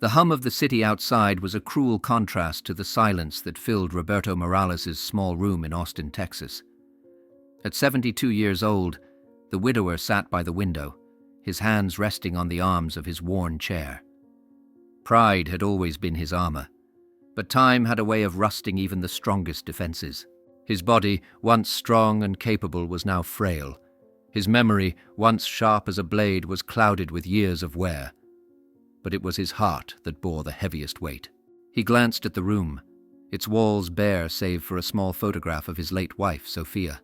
The hum of the city outside was a cruel contrast to the silence that filled Roberto Morales' small room in Austin, Texas. At 72 years old, the widower sat by the window, his hands resting on the arms of his worn chair. Pride had always been his armor, but time had a way of rusting even the strongest defenses. His body, once strong and capable, was now frail. His memory, once sharp as a blade, was clouded with years of wear. But it was his heart that bore the heaviest weight. He glanced at the room, its walls bare save for a small photograph of his late wife, Sophia.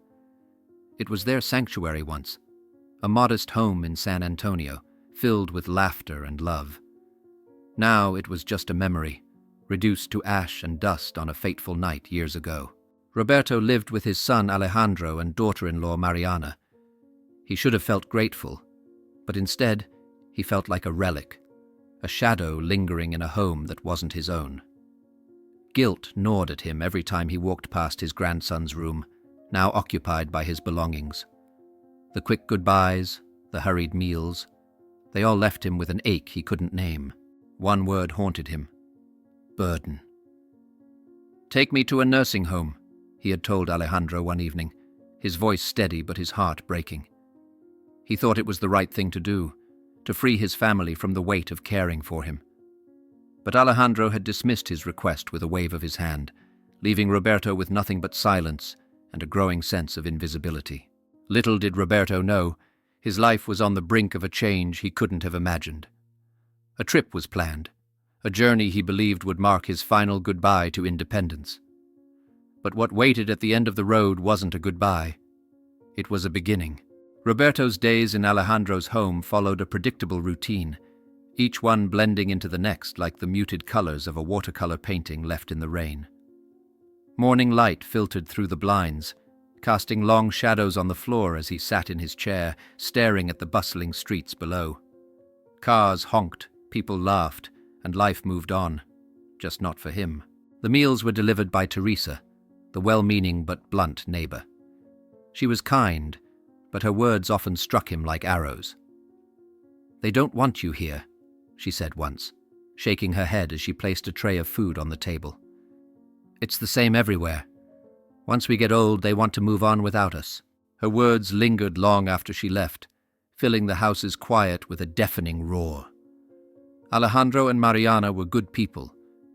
It was their sanctuary once, a modest home in San Antonio, filled with laughter and love. Now it was just a memory, reduced to ash and dust on a fateful night years ago. Roberto lived with his son Alejandro and daughter-in-law Mariana. He should have felt grateful, but instead he felt like a relic, a shadow lingering in a home that wasn't his own. Guilt gnawed at him every time he walked past his grandson's room, now occupied by his belongings. The quick goodbyes, the hurried meals, they all left him with an ache he couldn't name. One word haunted him: burden. "Take me to a nursing home," he had told Alejandro one evening, his voice steady but his heart breaking. He thought it was the right thing to do, to free his family from the weight of caring for him. But Alejandro had dismissed his request with a wave of his hand, leaving Roberto with nothing but silence and a growing sense of invisibility. Little did Roberto know, his life was on the brink of a change he couldn't have imagined. A trip was planned, a journey he believed would mark his final goodbye to independence. But what waited at the end of the road wasn't a goodbye. It was a beginning. Roberto's days in Alejandro's home followed a predictable routine, each one blending into the next like the muted colors of a watercolor painting left in the rain. Morning light filtered through the blinds, casting long shadows on the floor as he sat in his chair, staring at the bustling streets below. Cars honked, people laughed, and life moved on, just not for him. The meals were delivered by Teresa, the well-meaning but blunt neighbor. She was kind, but her words often struck him like arrows. "They don't want you here," she said once, shaking her head as she placed a tray of food on the table. "It's the same everywhere. Once we get old, they want to move on without us." Her words lingered long after she left, filling the house's quiet with a deafening roar. Alejandro and Mariana were good people,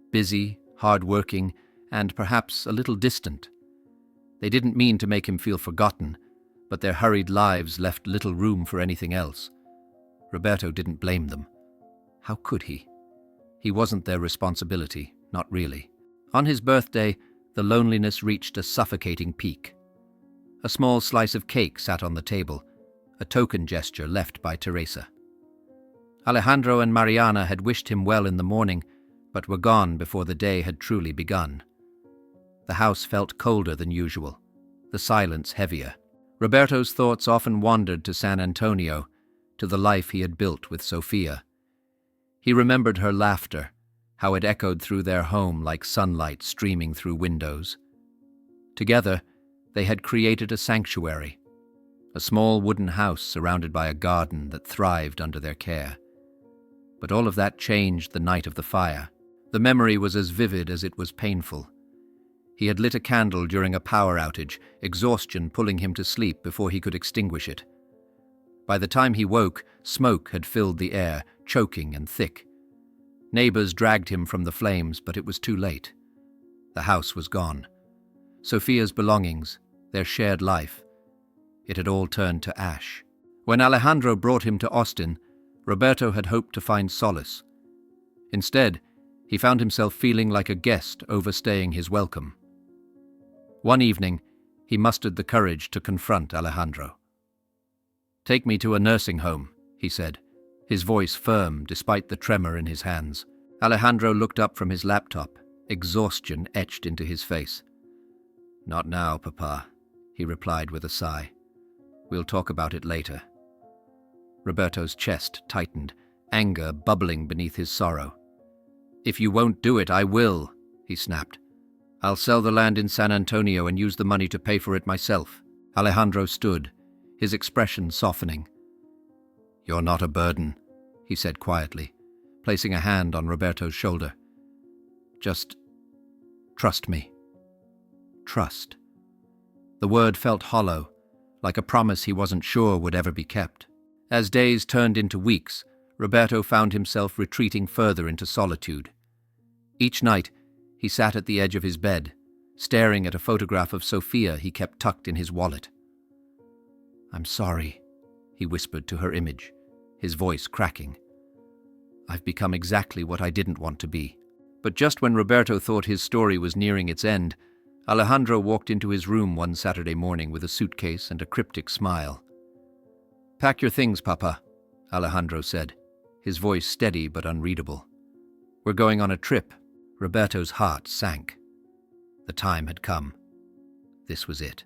busy, hard-working, and perhaps a little distant. They didn't mean to make him feel forgotten, but their hurried lives left little room for anything else. Roberto didn't blame them. How could he? He wasn't their responsibility, not really. On his birthday, the loneliness reached a suffocating peak. A small slice of cake sat on the table, a token gesture left by Teresa. Alejandro and Mariana had wished him well in the morning, but were gone before the day had truly begun. The house felt colder than usual, the silence heavier. Roberto's thoughts often wandered to San Antonio, to the life he had built with Sophia. He remembered her laughter, how it echoed through their home like sunlight streaming through windows. Together, they had created a sanctuary, a small wooden house surrounded by a garden that thrived under their care. But all of that changed the night of the fire. The memory was as vivid as it was painful. He had lit a candle during a power outage, exhaustion pulling him to sleep before he could extinguish it. By the time he woke, smoke had filled the air, choking and thick. Neighbors dragged him from the flames, but it was too late. The house was gone. Sophia's belongings, their shared life, it had all turned to ash. When Alejandro brought him to Austin, Roberto had hoped to find solace. Instead, he found himself feeling like a guest overstaying his welcome. One evening, he mustered the courage to confront Alejandro. "Take me to a nursing home," he said, his voice firm despite the tremor in his hands. Alejandro looked up from his laptop, exhaustion etched into his face. "Not now, Papa," he replied with a sigh. "We'll talk about it later." Roberto's chest tightened, anger bubbling beneath his sorrow. "If you won't do it, I will," he snapped. "I'll sell the land in San Antonio and use the money to pay for it myself." Alejandro stood, his expression softening. "You're not a burden," he said quietly, placing a hand on Roberto's shoulder. "Just trust me. Trust." The word felt hollow, like a promise he wasn't sure would ever be kept. As days turned into weeks, Roberto found himself retreating further into solitude. Each night, he sat at the edge of his bed, staring at a photograph of Sophia he kept tucked in his wallet. "I'm sorry," he whispered to her image, his voice cracking. "I've become exactly what I didn't want to be." But just when Roberto thought his story was nearing its end, Alejandro walked into his room one Saturday morning with a suitcase and a cryptic smile. "Pack your things, Papa," Alejandro said, his voice steady but unreadable. "We're going on a trip." Roberto's heart sank. The time had come. This was it.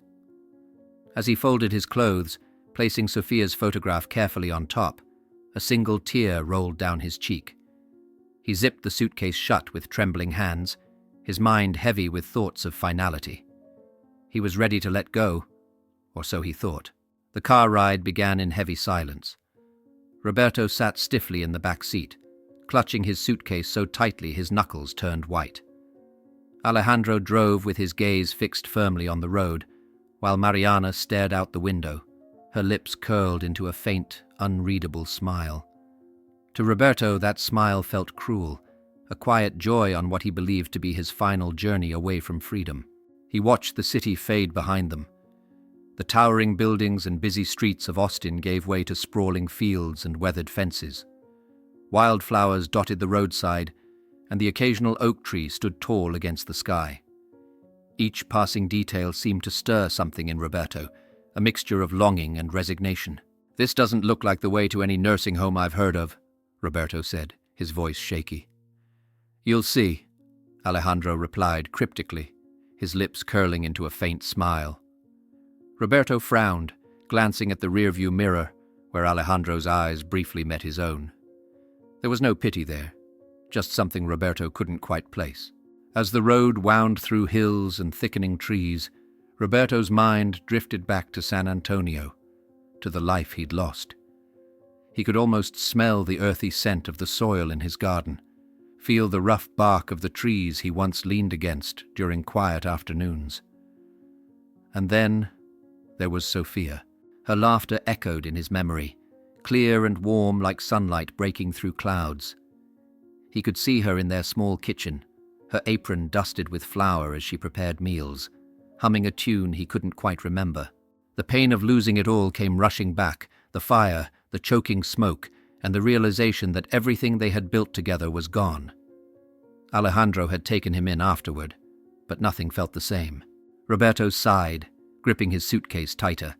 As he folded his clothes, placing Sophia's photograph carefully on top, a single tear rolled down his cheek. He zipped the suitcase shut with trembling hands, his mind heavy with thoughts of finality. He was ready to let go, or so he thought. The car ride began in heavy silence. Roberto sat stiffly in the back seat, clutching his suitcase so tightly his knuckles turned white. Alejandro drove with his gaze fixed firmly on the road, while Mariana stared out the window, her lips curled into a faint, unreadable smile. To Roberto, that smile felt cruel, a quiet joy on what he believed to be his final journey away from freedom. He watched the city fade behind them. The towering buildings and busy streets of Austin gave way to sprawling fields and weathered fences. Wildflowers dotted the roadside, and the occasional oak tree stood tall against the sky. Each passing detail seemed to stir something in Roberto, a mixture of longing and resignation. "This doesn't look like the way to any nursing home I've heard of," Roberto said, his voice shaky. "You'll see," Alejandro replied cryptically, his lips curling into a faint smile. Roberto frowned, glancing at the rearview mirror, where Alejandro's eyes briefly met his own. There was no pity there, just something Roberto couldn't quite place. As the road wound through hills and thickening trees, Roberto's mind drifted back to San Antonio, to the life he'd lost. He could almost smell the earthy scent of the soil in his garden, feel the rough bark of the trees he once leaned against during quiet afternoons. And then there was Sophia. Her laughter echoed in his memory, clear and warm like sunlight breaking through clouds. He could see her in their small kitchen, her apron dusted with flour as she prepared meals, humming a tune he couldn't quite remember. The pain of losing it all came rushing back, the fire, the choking smoke, and the realization that everything they had built together was gone. Alejandro had taken him in afterward, but nothing felt the same. Roberto sighed, gripping his suitcase tighter.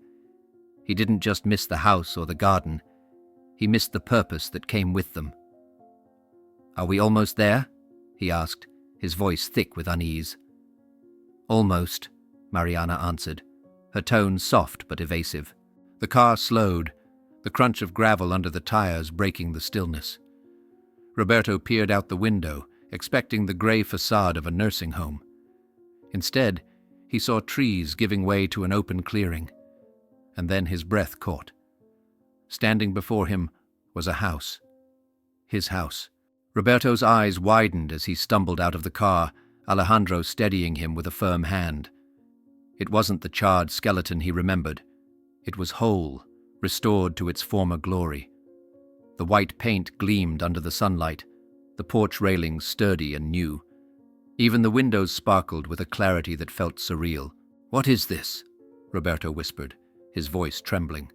He didn't just miss the house or the garden. He missed the purpose that came with them. "Are we almost there?" he asked, his voice thick with unease. "Almost," Mariana answered, her tone soft but evasive. The car slowed, the crunch of gravel under the tires breaking the stillness. Roberto peered out the window, expecting the gray facade of a nursing home. Instead, he saw trees giving way to an open clearing, and then his breath caught. Standing before him was a house. His house. Roberto's eyes widened as he stumbled out of the car, Alejandro steadying him with a firm hand. It wasn't the charred skeleton he remembered. It was whole, restored to its former glory. The white paint gleamed under the sunlight, the porch railings sturdy and new. Even the windows sparkled with a clarity that felt surreal. "What is this?" Roberto whispered, his voice trembling.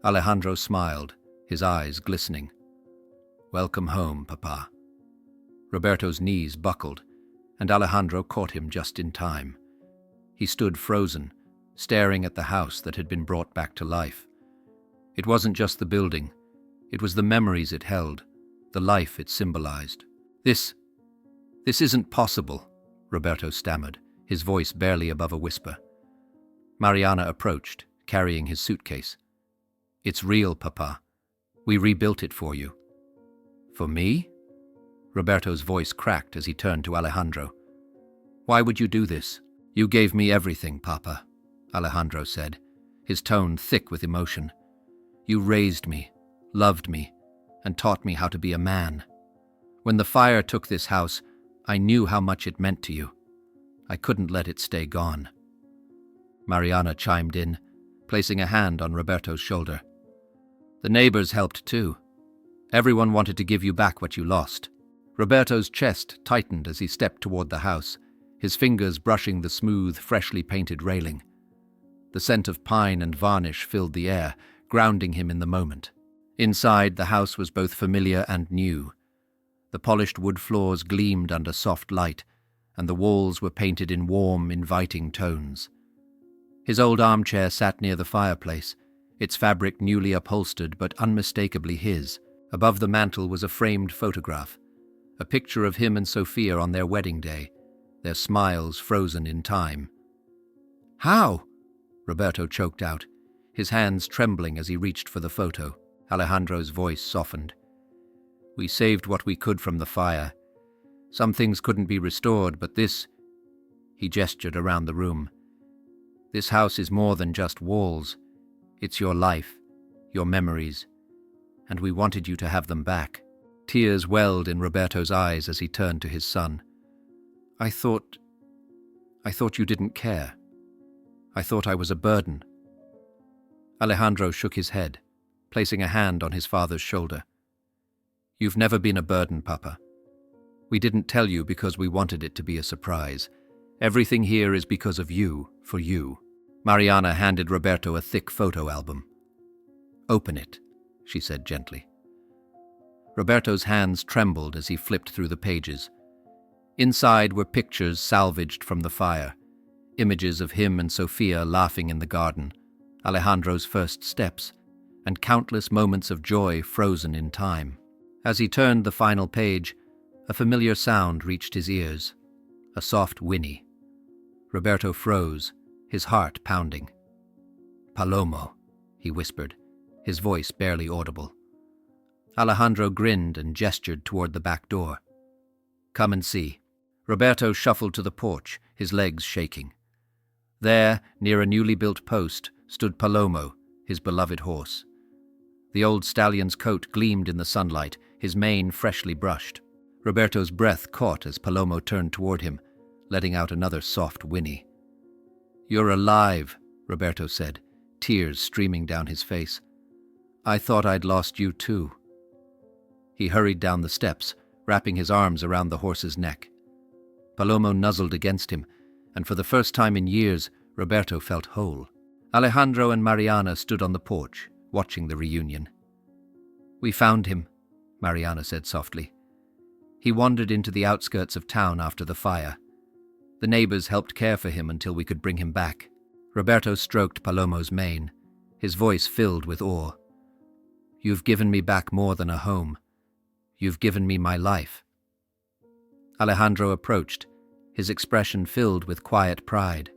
Alejandro smiled, his eyes glistening. "Welcome home, Papa." Roberto's knees buckled, and Alejandro caught him just in time. He stood frozen, staring at the house that had been brought back to life. It wasn't just the building. It was the memories it held, the life it symbolized. This isn't possible," Roberto stammered, his voice barely above a whisper. Mariana approached, carrying his suitcase. "It's real, Papa. We rebuilt it for you." "For me?" Roberto's voice cracked as he turned to Alejandro. "Why would you do this?" "You gave me everything, Papa," Alejandro said, his tone thick with emotion. "You raised me, loved me, and taught me how to be a man. When the fire took this house, I knew how much it meant to you. I couldn't let it stay gone." Mariana chimed in, placing a hand on Roberto's shoulder. "The neighbors helped too. Everyone wanted to give you back what you lost." Roberto's chest tightened as he stepped toward the house, his fingers brushing the smooth, freshly painted railing. The scent of pine and varnish filled the air, grounding him in the moment. Inside, the house was both familiar and new. The polished wood floors gleamed under soft light, and the walls were painted in warm, inviting tones. His old armchair sat near the fireplace, its fabric newly upholstered but unmistakably his. Above the mantel was a framed photograph, a picture of him and Sophia on their wedding day, their smiles frozen in time. "How?" Roberto choked out, his hands trembling as he reached for the photo. Alejandro's voice softened. "We saved what we could from the fire. Some things couldn't be restored, but this—" He gestured around the room. "This house is more than just walls. It's your life, your memories, and we wanted you to have them back." Tears welled in Roberto's eyes as he turned to his son. I thought you didn't care. I thought I was a burden." Alejandro shook his head, placing a hand on his father's shoulder. "You've never been a burden, Papa. We didn't tell you because we wanted it to be a surprise. Everything here is because of you, for you." Mariana handed Roberto a thick photo album. "Open it," she said gently. Roberto's hands trembled as he flipped through the pages. Inside were pictures salvaged from the fire, images of him and Sophia laughing in the garden, Alejandro's first steps, and countless moments of joy frozen in time. As he turned the final page, a familiar sound reached his ears, a soft whinny. Roberto froze, his heart pounding. "Palomo," he whispered, his voice barely audible. Alejandro grinned and gestured toward the back door. "Come and see." Roberto shuffled to the porch, his legs shaking. There, near a newly built post, stood Palomo, his beloved horse. The old stallion's coat gleamed in the sunlight, his mane freshly brushed. Roberto's breath caught as Palomo turned toward him, letting out another soft whinny. "You're alive," Roberto said, tears streaming down his face. "I thought I'd lost you too." He hurried down the steps, wrapping his arms around the horse's neck. Palomo nuzzled against him, and for the first time in years, Roberto felt whole. Alejandro and Mariana stood on the porch, watching the reunion. "We found him," Mariana said softly. "He wandered into the outskirts of town after the fire. The neighbors helped care for him until we could bring him back." Roberto stroked Palomo's mane, his voice filled with awe. "You've given me back more than a home. You've given me my life." Alejandro approached, his expression filled with quiet pride.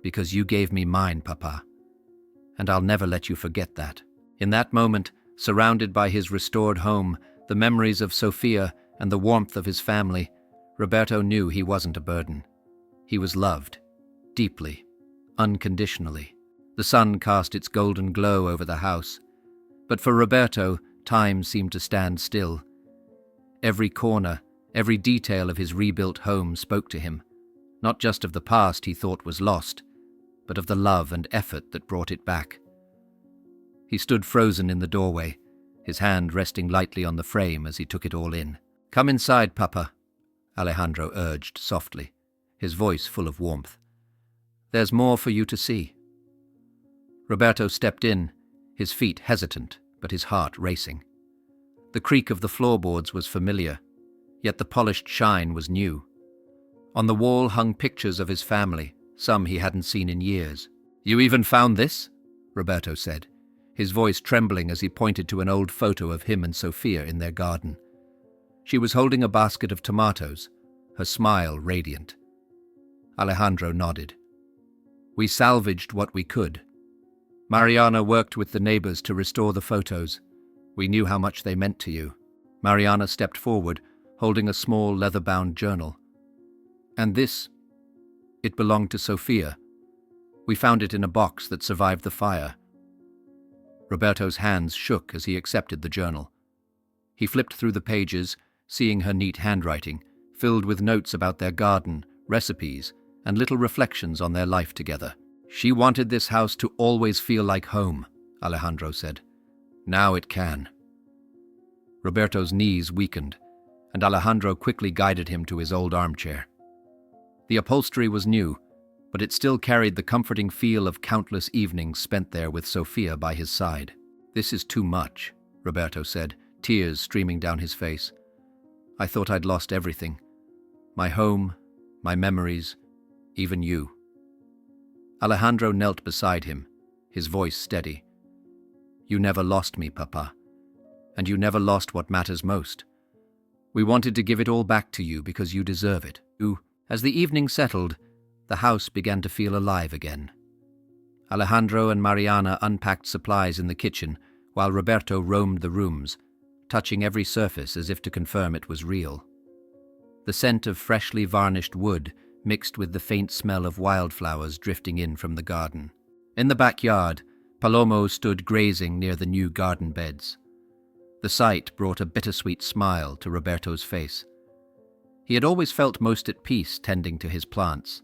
"Because you gave me mine, Papa, and I'll never let you forget that." In that moment, surrounded by his restored home, the memories of Sophia, and the warmth of his family, Roberto knew he wasn't a burden. He was loved, deeply, unconditionally. The sun cast its golden glow over the house. But for Roberto, time seemed to stand still. Every corner, every detail of his rebuilt home spoke to him, not just of the past he thought was lost, but of the love and effort that brought it back. He stood frozen in the doorway, his hand resting lightly on the frame as he took it all in. "Come inside, Papa," Alejandro urged softly, his voice full of warmth. "There's more for you to see." Roberto stepped in, his feet hesitant, but his heart racing. The creak of the floorboards was familiar, yet the polished shine was new. On the wall hung pictures of his family, some he hadn't seen in years. "You even found this?" Roberto said, his voice trembling as he pointed to an old photo of him and Sophia in their garden. She was holding a basket of tomatoes, her smile radiant. Alejandro nodded. "We salvaged what we could. Mariana worked with the neighbors to restore the photos. We knew how much they meant to you." Mariana stepped forward, holding a small leather-bound journal. "And this? It belonged to Sophia. We found it in a box that survived the fire." Roberto's hands shook as he accepted the journal. He flipped through the pages, seeing her neat handwriting, filled with notes about their garden, recipes, and little reflections on their life together. She wanted this house to always feel like home, Alejandro said. Now it can. Roberto's knees weakened, and Alejandro quickly guided him to his old armchair. The upholstery was new, but it still carried the comforting feel of countless evenings spent there with Sofia by his side. This is too much, Roberto said, tears streaming down his face. I thought I'd lost everything. My home, my memories, even you. Alejandro knelt beside him, his voice steady. You never lost me, Papa, and you never lost what matters most. We wanted to give it all back to you because you deserve it. As the evening settled, the house began to feel alive again. Alejandro and Mariana unpacked supplies in the kitchen while Roberto roamed the rooms, touching every surface as if to confirm it was real. The scent of freshly varnished wood mixed with the faint smell of wildflowers drifting in from the garden. In the backyard, Palomo stood grazing near the new garden beds. The sight brought a bittersweet smile to Roberto's face. He had always felt most at peace tending to his plants,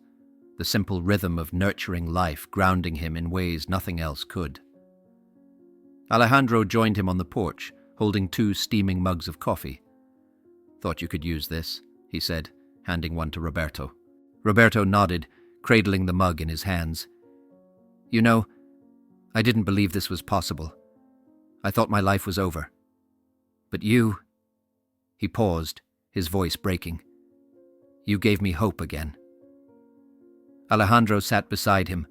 the simple rhythm of nurturing life grounding him in ways nothing else could. Alejandro joined him on the porch, holding 2 steaming mugs of coffee. Thought you could use this, he said, handing one to Roberto. Roberto nodded, cradling the mug in his hands. You know, I didn't believe this was possible. I thought my life was over. But you... He paused, his voice breaking. You gave me hope again. Alejandro sat beside him,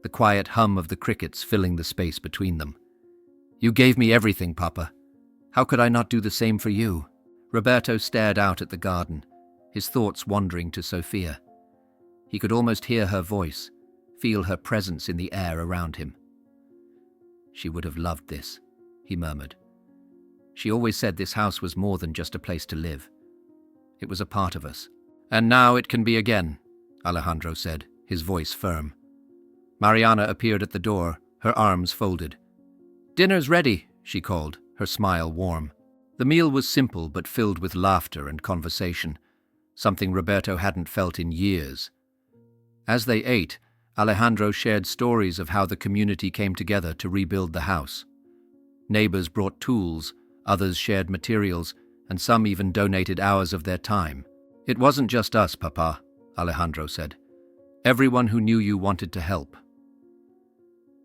the quiet hum of the crickets filling the space between them. You gave me everything, Papa. How could I not do the same for you? Roberto stared out at the garden, his thoughts wandering to Sofia. He could almost hear her voice, feel her presence in the air around him. She would have loved this, he murmured. She always said this house was more than just a place to live. It was a part of us. And now it can be again, Alejandro said, his voice firm. Mariana appeared at the door, her arms folded. Dinner's ready, she called, her smile warm. The meal was simple but filled with laughter and conversation, something Roberto hadn't felt in years. As they ate, Alejandro shared stories of how the community came together to rebuild the house. Neighbors brought tools, others shared materials, and some even donated hours of their time. It wasn't just us, Papa, Alejandro said. Everyone who knew you wanted to help.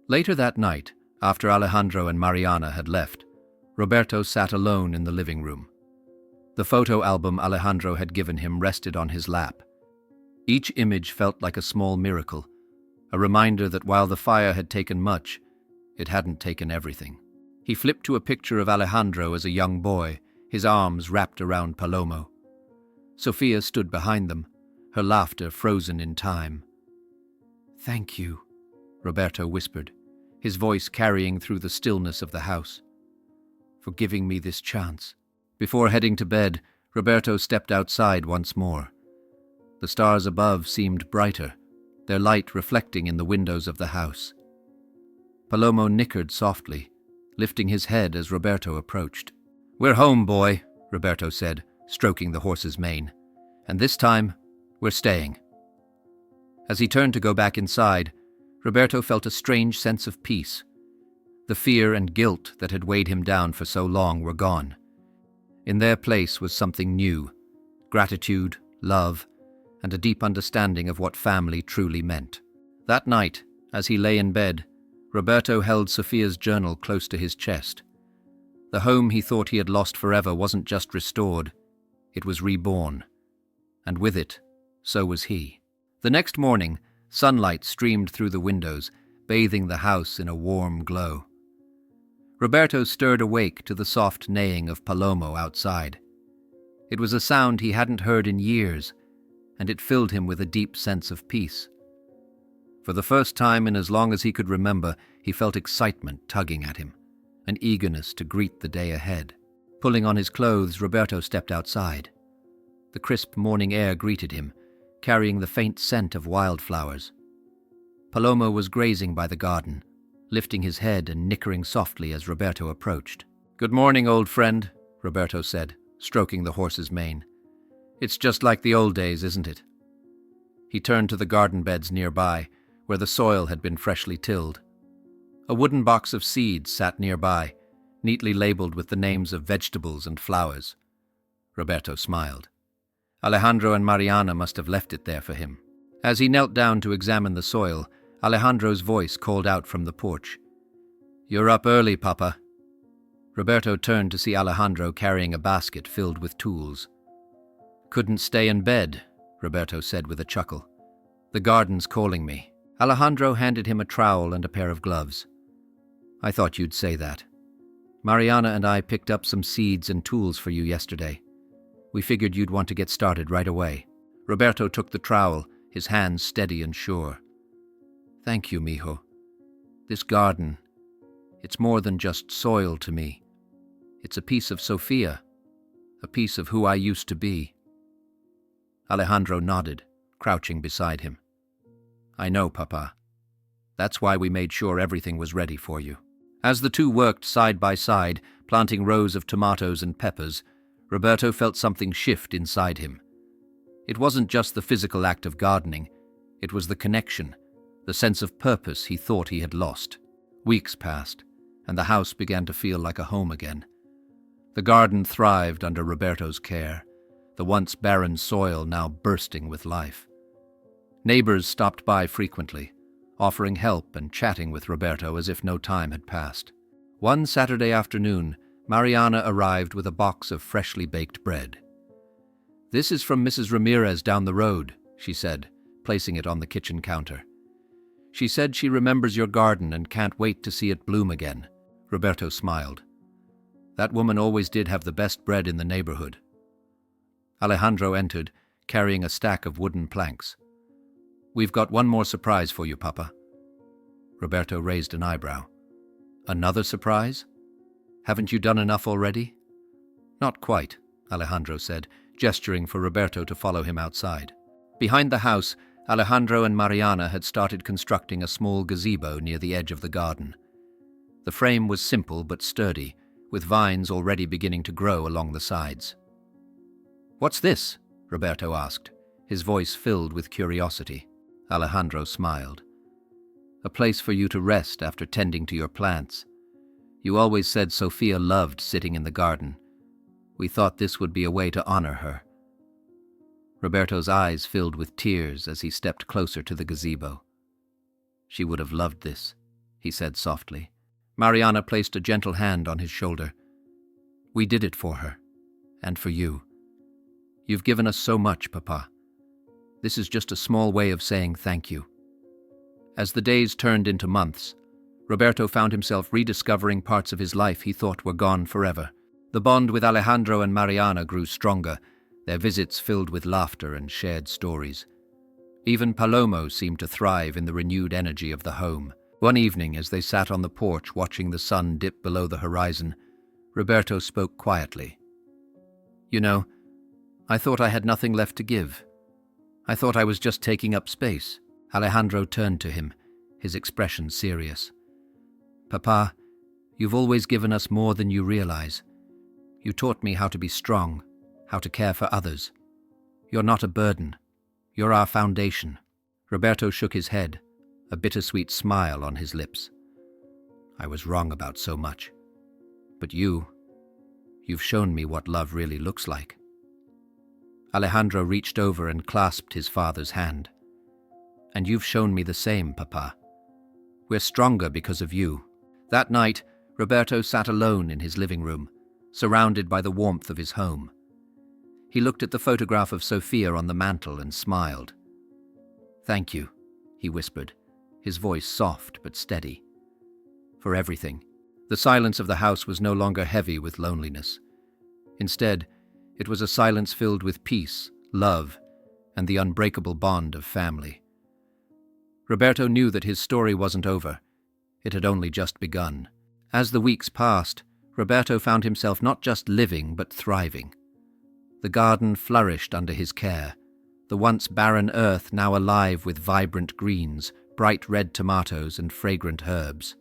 Later that night, after Alejandro and Mariana had left, Roberto sat alone in the living room. The photo album Alejandro had given him rested on his lap. Each image felt like a small miracle, a reminder that while the fire had taken much, it hadn't taken everything. He flipped to a picture of Alejandro as a young boy, his arms wrapped around Palomo. Sofia stood behind them, her laughter frozen in time. Thank you, Roberto whispered, his voice carrying through the stillness of the house, for giving me this chance. Before heading to bed, Roberto stepped outside once more. The stars above seemed brighter, their light reflecting in the windows of the house. Palomo nickered softly, lifting his head as Roberto approached. We're home, boy, Roberto said, stroking the horse's mane. And this time, we're staying. As he turned to go back inside, Roberto felt a strange sense of peace. The fear and guilt that had weighed him down for so long were gone. In their place was something new, gratitude, love, and a deep understanding of what family truly meant. That night, as he lay in bed, Roberto held Sofia's journal close to his chest. The home he thought he had lost forever wasn't just restored, it was reborn. And with it, so was he. The next morning, sunlight streamed through the windows, bathing the house in a warm glow. Roberto stirred awake to the soft neighing of Palomo outside. It was a sound he hadn't heard in years, and it filled him with a deep sense of peace. For the first time in as long as he could remember, he felt excitement tugging at him, an eagerness to greet the day ahead. Pulling on his clothes, Roberto stepped outside. The crisp morning air greeted him, carrying the faint scent of wildflowers. Palomo was grazing by the garden, lifting his head and nickering softly as Roberto approached. Good morning, old friend, Roberto said, stroking the horse's mane. "It's just like the old days, isn't it?" He turned to the garden beds nearby, where the soil had been freshly tilled. A wooden box of seeds sat nearby, neatly labeled with the names of vegetables and flowers. Roberto smiled. Alejandro and Mariana must have left it there for him. As he knelt down to examine the soil, Alejandro's voice called out from the porch. "You're up early, Papa." Roberto turned to see Alejandro carrying a basket filled with tools. "Couldn't stay in bed," Roberto said with a chuckle. "The garden's calling me." Alejandro handed him a trowel and a pair of gloves. "I thought you'd say that. Mariana and I picked up some seeds and tools for you yesterday. We figured you'd want to get started right away." Roberto took the trowel, his hands steady and sure. "Thank you, mijo. This garden, it's more than just soil to me. It's a piece of Sofia, a piece of who I used to be." Alejandro nodded, crouching beside him. "I know, Papa. That's why we made sure everything was ready for you." As the two worked side by side, planting rows of tomatoes and peppers, Roberto felt something shift inside him. It wasn't just the physical act of gardening, it was the connection, the sense of purpose he thought he had lost. Weeks passed, and the house began to feel like a home again. The garden thrived under Roberto's care, the once barren soil now bursting with life. Neighbors stopped by frequently, offering help and chatting with Roberto as if no time had passed. One Saturday afternoon, Mariana arrived with a box of freshly baked bread. "This is from Mrs. Ramirez down the road," she said, placing it on the kitchen counter. "She said she remembers your garden and can't wait to see it bloom again." Roberto smiled. That woman always did have the best bread in the neighborhood. Alejandro entered, carrying a stack of wooden planks. "We've got one more surprise for you, Papa." Roberto raised an eyebrow. "Another surprise? Haven't you done enough already?" "Not quite," Alejandro said, gesturing for Roberto to follow him outside. Behind the house, Alejandro and Mariana had started constructing a small gazebo near the edge of the garden. The frame was simple but sturdy, with vines already beginning to grow along the sides. "What's this?" Roberto asked, his voice filled with curiosity. Alejandro smiled. "A place for you to rest after tending to your plants. You always said Sofia loved sitting in the garden. We thought this would be a way to honor her." Roberto's eyes filled with tears as he stepped closer to the gazebo. "She would have loved this," he said softly. Mariana placed a gentle hand on his shoulder. "We did it for her, and for you. You've given us so much, Papa. This is just a small way of saying thank you." As the days turned into months, Roberto found himself rediscovering parts of his life he thought were gone forever. The bond with Alejandro and Mariana grew stronger, their visits filled with laughter and shared stories. Even Palomo seemed to thrive in the renewed energy of the home. One evening, as they sat on the porch watching the sun dip below the horizon, Roberto spoke quietly. "You know, I thought I had nothing left to give. I thought I was just taking up space." Alejandro turned to him, his expression serious. "Papa, you've always given us more than you realize. You taught me how to be strong, how to care for others. You're not a burden. You're our foundation." Roberto shook his head, a bittersweet smile on his lips. "I was wrong about so much. But you've shown me what love really looks like." Alejandro reached over and clasped his father's hand. "And you've shown me the same, Papa. We're stronger because of you." That night, Roberto sat alone in his living room, surrounded by the warmth of his home. He looked at the photograph of Sofia on the mantel and smiled. "Thank you," he whispered, his voice soft but steady. "For everything." The silence of the house was no longer heavy with loneliness. Instead, it was a silence filled with peace, love, and the unbreakable bond of family. Roberto knew that his story wasn't over. It had only just begun. As the weeks passed, Roberto found himself not just living but thriving. The garden flourished under his care, the once barren earth now alive with vibrant greens, bright red tomatoes, and fragrant herbs.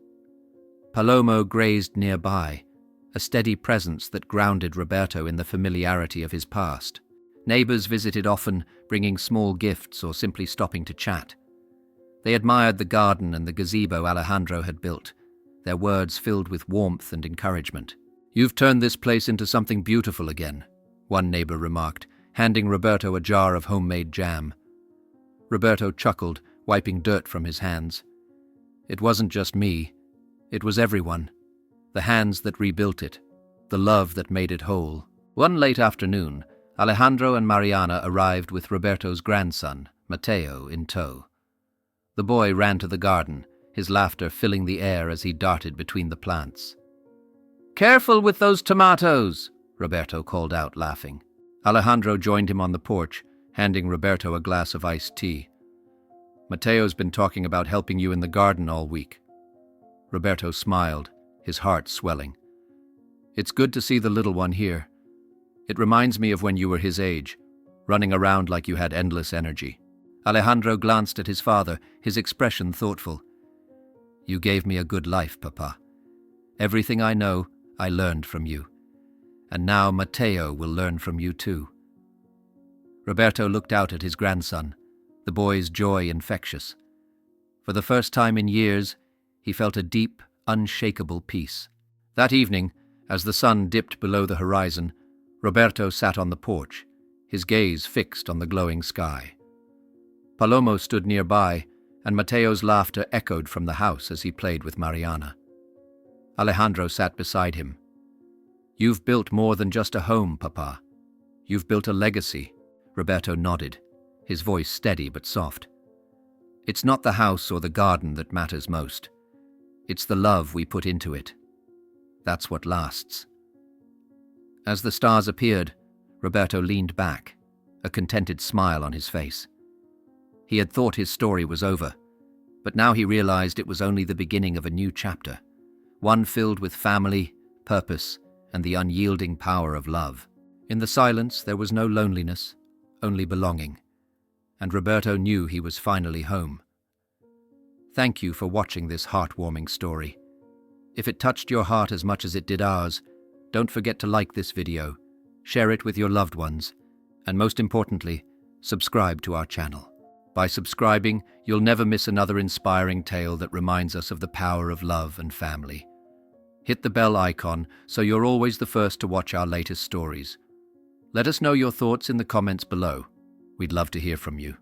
Palomo grazed nearby, a steady presence that grounded Roberto in the familiarity of his past. Neighbors visited often, bringing small gifts or simply stopping to chat. They admired the garden and the gazebo Alejandro had built, their words filled with warmth and encouragement. "You've turned this place into something beautiful again," one neighbor remarked, handing Roberto a jar of homemade jam. Roberto chuckled, wiping dirt from his hands. "It wasn't just me. It was everyone. The hands that rebuilt it, the love that made it whole." One late afternoon, Alejandro and Mariana arrived with Roberto's grandson, Mateo, in tow. The boy ran to the garden, his laughter filling the air as he darted between the plants. "Careful with those tomatoes," Roberto called out, laughing. Alejandro joined him on the porch, handing Roberto a glass of iced tea. "Mateo's been talking about helping you in the garden all week." Roberto smiled, his heart swelling. "It's good to see the little one here. It reminds me of when you were his age, running around like you had endless energy." Alejandro glanced at his father, his expression thoughtful. "You gave me a good life, Papa. Everything I know, I learned from you. And now Mateo will learn from you too." Roberto looked out at his grandson, the boy's joy infectious. For the first time in years, he felt a deep, unshakable peace. That evening, as the sun dipped below the horizon, Roberto sat on the porch, his gaze fixed on the glowing sky. Palomo stood nearby, and Mateo's laughter echoed from the house as he played with Mariana. Alejandro sat beside him. "You've built more than just a home, Papa. You've built a legacy." Roberto nodded, his voice steady but soft. "It's not the house or the garden that matters most. It's the love we put into it. That's what lasts." As the stars appeared, Roberto leaned back, a contented smile on his face. He had thought his story was over, but now he realized it was only the beginning of a new chapter, one filled with family, purpose, and the unyielding power of love. In the silence there was no loneliness, only belonging, and Roberto knew he was finally home. Thank you for watching this heartwarming story. If it touched your heart as much as it did ours, don't forget to like this video, share it with your loved ones, and most importantly, subscribe to our channel. By subscribing, you'll never miss another inspiring tale that reminds us of the power of love and family. Hit the bell icon so you're always the first to watch our latest stories. Let us know your thoughts in the comments below. We'd love to hear from you.